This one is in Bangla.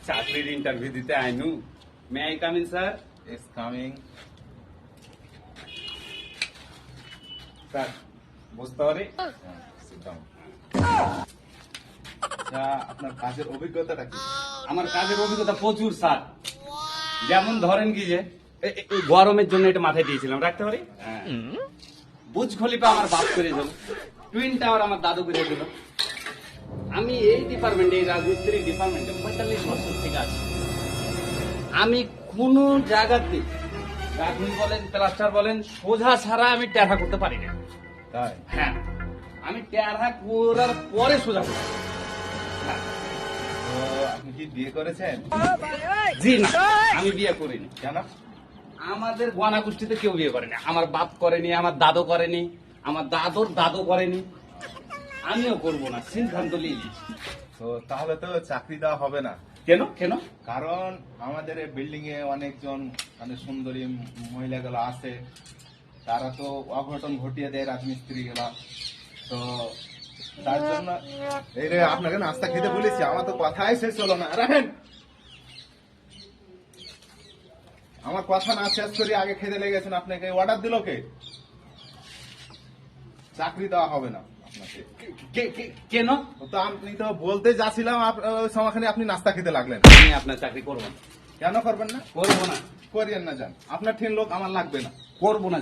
চাকরির ইন্টারভিউ দিতে আইনু। May I come in sir? It's coming. Sir বুঝতে পারি। Sit down. আচ্ছা, আপনার কাজের অভিজ্ঞতাটা কি? আমার কাজের অভিজ্ঞতা প্রচুর স্যার। যেমন ধরেন কি যে এই গরমের জন্য এটা মাথায় দিয়েছিলাম, রাখতে পারি? হ্যাঁ। বুর্জ খলিফা আমার বাপ করে দিল, টুইন টাওয়ার আমার দাদু করে দিল। আমি এই ডিপার্টমেন্টে, এই রাজমিস্ত্রি ডিপার্টমেন্টে 45 বছর থেকে আছি। আমি কোন জায়গাতে গাঁথনি বলেন, প্লাস্টার বলেন, সোজা ছাড়া আমি ট্যারা করতে পারি না। তাই? হ্যাঁ, আমি ট্যারা করার পরে সোজা করি। হ্যাঁ। তো আপনি কি বিয়ে করেছেন? জি না, আমি বিয়ে করিনি। কেন? আমাদের গণা গোষ্ঠীতে কেউ বিয়ে করেনি। আমার বাপ করেনি, আমার দাদু করেনি, আমার দাদুর দাদু করেনি, আমিও করবো না, সিদ্ধান্ত নিয়ে নিয়েছি। তো তাহলে তো চাকরি দেওয়া হবে না। কেন কেন? কারণ আমাদের এই বিল্ডিং এ অনেকজন মানে সুন্দরী মহিলাগুলো আছে, তারা তো অঘটন ঘটিয়ে দেয় রাজমিস্ত্রি গুলা। তো তার জন্য এই রে, আপনাকে নাস্তা খেতে বলেছি, আমার তো কথাই শেষ হলো না। রাখেন, আমার কথা না শেষ করে আগে খেতে লেগেছেন। আপনাকে অর্ডার দিল কে? চাকরি দেওয়া হবে না আপনাকে। কেন? তো আপনি তো বলতে যাচ্ছিলাম, ওই সময়খানে আপনি নাস্তা খেতে লাগলেন। আমি আপনার চাকরি করবো না। কেন করবেন না? করবো না, করিয়েন না, যান। আপনার ঠিক লোক আমার লাগবে না। করবো না।